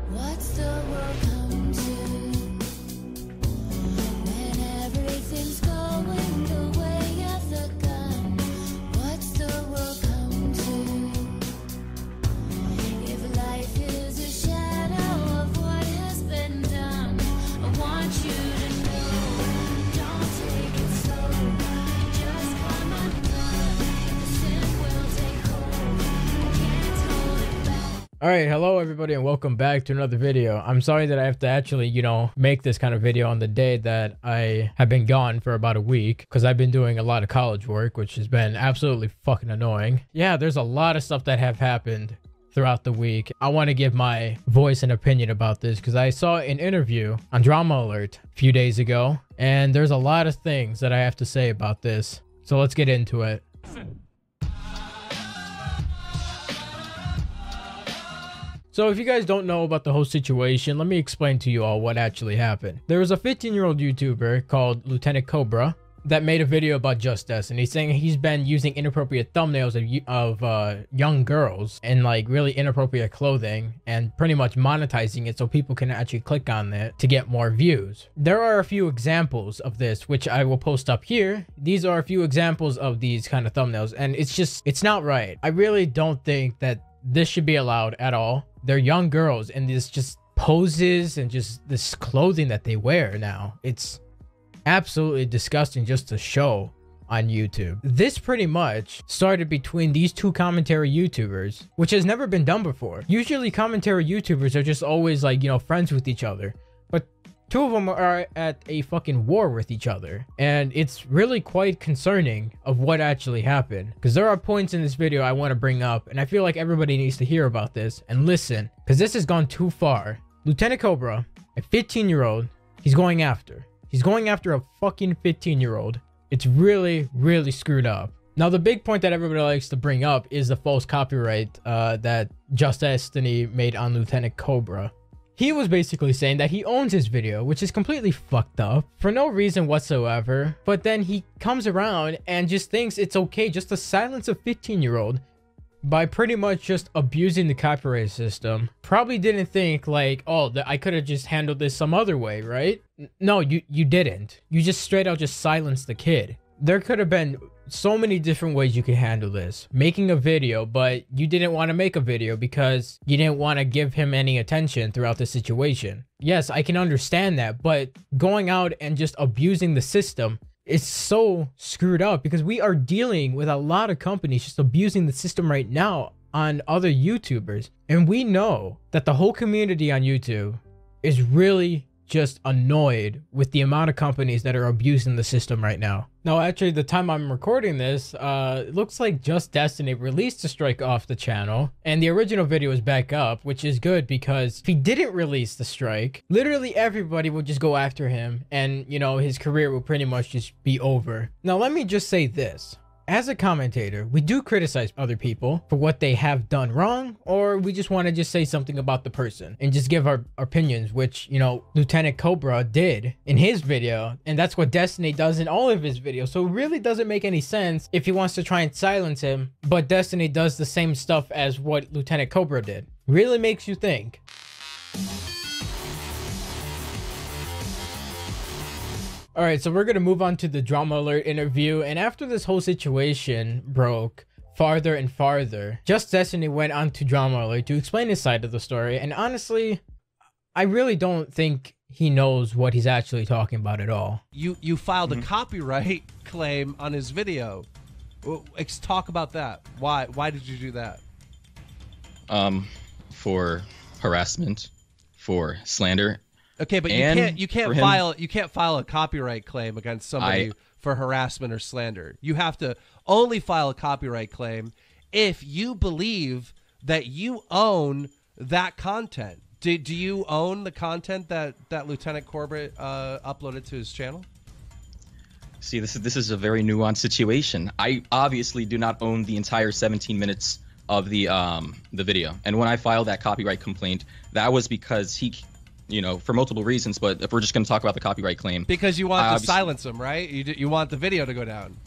What's the world come to when everything's going the way of the gun? What's the world come to if life is a shadow of what has been done? I want you to know, don't take it slow, just come undone. The sin will take hold, can't hold it back. All right, hello everybody and welcome back to another video. I'm sorry that I have to actually, make this kind of video on the day that I have been gone for about a week because I've been doing a lot of college work, which has been absolutely fucking annoying. Yeah, there's a lot of stuff that have happened throughout the week. I want to give my voice and opinion about this because I saw an interview on Drama Alert a few days ago, and there's a lot of things that I have to say about this. So let's get into it. So if you guys don't know about the whole situation, let me explain to you all what actually happened. There was a 15-year-old YouTuber called ltcobra that made a video about JustDestiny saying he's been using inappropriate thumbnails of young girls and like really inappropriate clothing and pretty much monetizing it so people can actually click on it to get more views. There are a few examples of this, which I will post up here. These are a few examples of these kind of thumbnails, and it's not right. I really don't think that this should be allowed at all. They're young girls, and this just poses and just this clothing that they wear now. It's absolutely disgusting just to show on YouTube. This pretty much started between these two commentary YouTubers, which has never been done before. Usually commentary YouTubers are just always like, friends with each other. But two of them are at a fucking war with each other, and it's really quite concerning of what actually happened, because there are points in this video I want to bring up, and I feel like everybody needs to hear about this and listen, because this has gone too far. ltcobra, a 15-year-old, he's going after a fucking 15-year-old. It's really screwed up. Now, the big point that everybody likes to bring up is the false copyright that JustDestiny made on ltcobra. He was basically saying that he owns his video, which is completely fucked up for no reason whatsoever. But then he comes around and just thinks it's okay just to silence a 15-year-old by pretty much just abusing the copyright system. Probably didn't think like, oh, I could have just handled this some other way, right? No, you didn't. You just straight out just silenced the kid. There could have been so many different ways you could handle this. Making a video, but you didn't want to make a video because you didn't want to give him any attention throughout the situation. Yes, I can understand that, but going out and just abusing the system is so screwed up, because we are dealing with a lot of companies just abusing the system right now on other YouTubers. And we know that the whole community on YouTube is really just annoyed with the amount of companies that are abusing the system right now. Now, actually, the time I'm recording this, it looks like JustDestiny released a strike off the channel, and the original video is back up, which is good, because if he didn't release the strike, literally everybody would just go after him, and his career will pretty much just be over. Now, let me just say this. As a commentator, we do criticize other people for what they have done wrong, or we just want to just say something about the person and just give our opinions, which, ltcobra did in his video, and that's what Destiny does in all of his videos. So it really doesn't make any sense if he wants to try and silence him, but Destiny does the same stuff as what ltcobra did. Really makes you think. All right, so we're going to move on to the Drama Alert interview. And after this whole situation broke farther and farther, JustDestiny went on to Drama Alert to explain his side of the story. And honestly, I really don't think he knows what he's actually talking about at all. You filed a copyright claim on his video. Let's talk about that. Why did you do that? For harassment, for slander. Okay, but you can't file a copyright claim against somebody for harassment or slander. You have to only file a copyright claim if you believe that you own that content. Do you own the content that ltcobra uploaded to his channel? See, this is a very nuanced situation. I obviously do not own the entire 17 minutes of the video, and when I filed that copyright complaint, that was because he. For multiple reasons, but if we're just going to talk about the copyright claim. Because you want to silence him, right? You want the video to go down.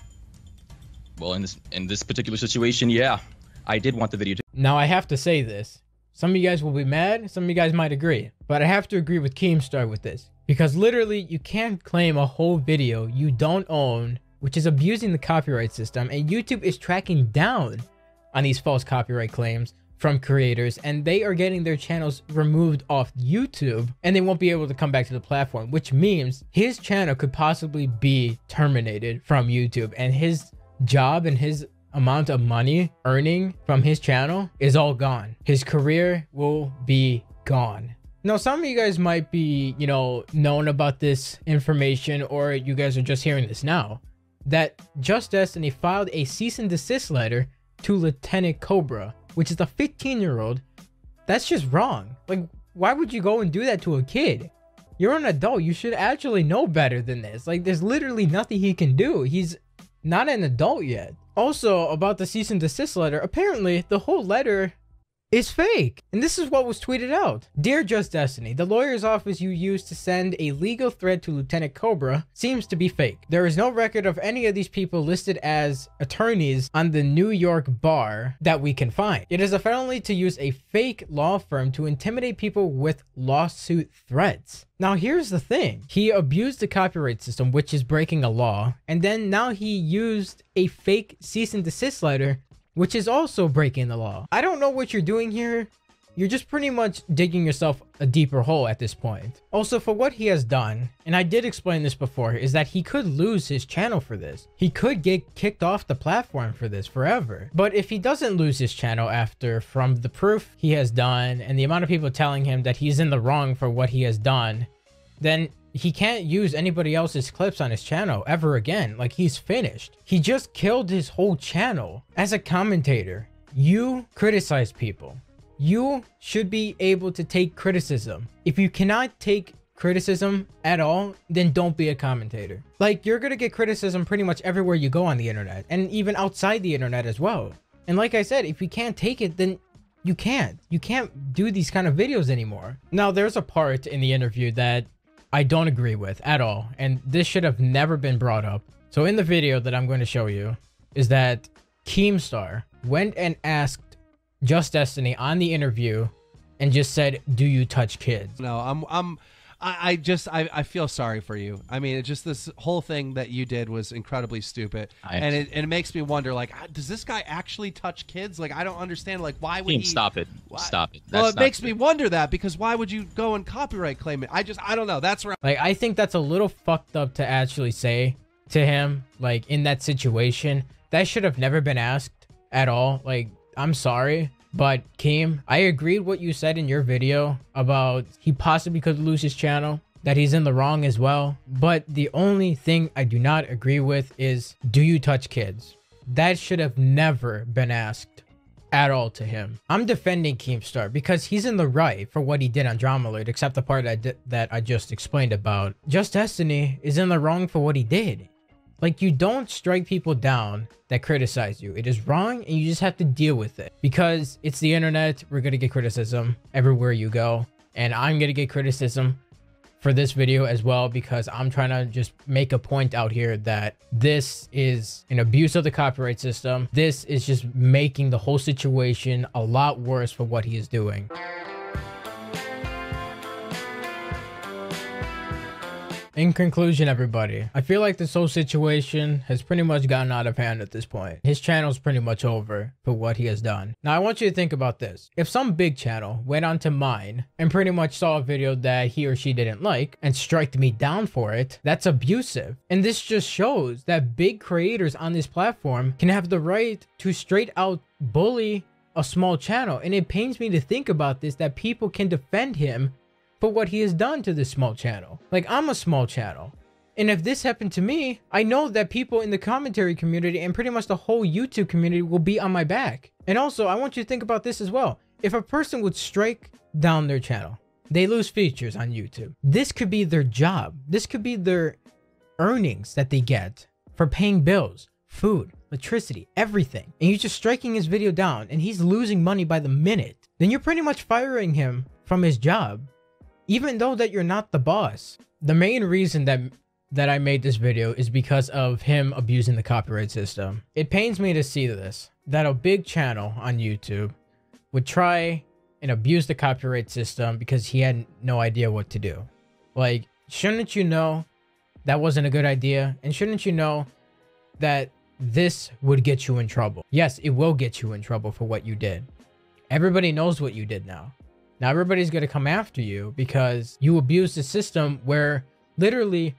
Well, in this particular situation, yeah, I did want the video to. Now I have to say this. Some of you guys will be mad, some of you guys might agree, but I have to agree with Keemstar with this, because literally you can't claim a whole video you don't own, which is abusing the copyright system, and YouTube is tracking down on these false copyright claims from creators, and they are getting their channels removed off YouTube, and they won't be able to come back to the platform, which means his channel could possibly be terminated from YouTube, and his job and his amount of money earning from his channel is all gone. His career will be gone. Now, some of you guys might be, you know, known about this information, or you guys are just hearing this now, that JustDestiny filed a cease and desist letter to Lieutenant Cobra, which is a 15-year-old. That's just wrong. Like, why would you go and do that to a kid? You're an adult. You should actually know better than this. Like, there's literally nothing he can do. He's not an adult yet. Also, about the cease and desist letter, apparently the whole letter is fake. And this is what was tweeted out. Dear JustDestiny, the lawyer's office you used to send a legal threat to Lieutenant Cobra seems to be fake. There is no record of any of these people listed as attorneys on the New York bar that we can find. It is a felony to use a fake law firm to intimidate people with lawsuit threats. Now, here's the thing. He abused the copyright system, which is breaking a law, and then now he used a fake cease and desist letter, which is also breaking the law. I don't know what you're doing here. You're just pretty much digging yourself a deeper hole at this point. Also, for what he has done, and I did explain this before, is that he could lose his channel for this. He could get kicked off the platform for this forever. But if he doesn't lose his channel after, from the proof he has done and the amount of people telling him that he's in the wrong for what he has done, then he can't use anybody else's clips on his channel ever again. Like, he's finished. He just killed his whole channel. As a commentator, you criticize people. You should be able to take criticism. If you cannot take criticism at all, then don't be a commentator. Like, you're gonna get criticism pretty much everywhere you go on the internet, and even outside the internet as well. And like I said, if you can't take it, then you can't do these kind of videos anymore. Now, there's a part in the interview that I don't agree with at all, and this should have never been brought up. So in the video that I'm going to show you is that Keemstar went and asked JustDestiny on the interview and just said, "Do you touch kids?" No, I feel sorry for you. I mean, it's just this whole thing that you did was incredibly stupid, and it makes me wonder, like, does this guy actually touch kids? Like, I don't understand. Like, why would he? Stop it. Stop it. Well, it makes me wonder that, because why would you go and copyright claim it? I don't know. That's right. Like, I think that's a little fucked up to actually say to him, like, in that situation. That should have never been asked at all. Like, I'm sorry. But Keem, I agreed what you said in your video about he possibly could lose his channel, that he's in the wrong as well. But the only thing I do not agree with is, do you touch kids? That should have never been asked at all to him. I'm defending Keemstar because he's in the right for what he did on Drama Alert, except the part that I just explained about. JustDestiny is in the wrong for what he did. Like, you don't strike people down that criticize you. It is wrong, and you just have to deal with it. Because it's the internet, we're gonna get criticism everywhere you go. And I'm gonna get criticism for this video as well, because I'm trying to just make a point out here that this is an abuse of the copyright system. This is just making the whole situation a lot worse for what he is doing. In conclusion, everybody, I feel like this whole situation has pretty much gotten out of hand at this point. His channel's pretty much over for what he has done. Now, I want you to think about this. If some big channel went onto mine and pretty much saw a video that he or she didn't like and striked me down for it, that's abusive. And this just shows that big creators on this platform can have the right to straight out bully a small channel. And it pains me to think about this, that people can defend him for what he has done to this small channel. Like, I'm a small channel, and if this happened to me, I know that people in the commentary community and pretty much the whole YouTube community will be on my back. And also, I want you to think about this as well. If a person would strike down their channel, they lose features on YouTube. This could be their job. This could be their earnings that they get for paying bills, food, electricity, everything. And you're just striking his video down, and he's losing money by the minute. Then you're pretty much firing him from his job, even though that you're not the boss. The main reason that that I made this video is because of him abusing the copyright system. It pains me to see this, that a big channel on YouTube would try and abuse the copyright system because he had no idea what to do. Like, shouldn't you know that wasn't a good idea? And shouldn't you know that this would get you in trouble? Yes, it will get you in trouble for what you did. Everybody knows what you did now. Now everybody's going to come after you because you abused the system where literally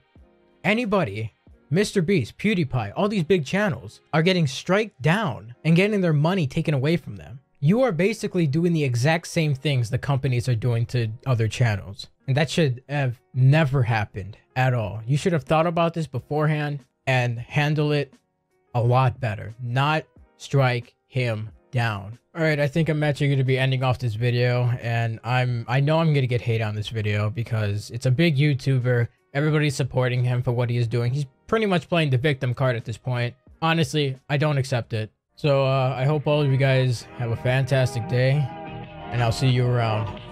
anybody, Mr. Beast, PewDiePie, all these big channels are getting striked down and getting their money taken away from them. You are basically doing the exact same things the companies are doing to other channels. And that should have never happened at all. You should have thought about this beforehand and handle it a lot better. Not strike him down. All right, I think I'm actually going to be ending off this video, and I know I'm going to get hate on this video because it's a big YouTuber. Everybody's supporting him for what he is doing. He's pretty much playing the victim card at this point. Honestly, I don't accept it. So I hope all of you guys have a fantastic day, and I'll see you around.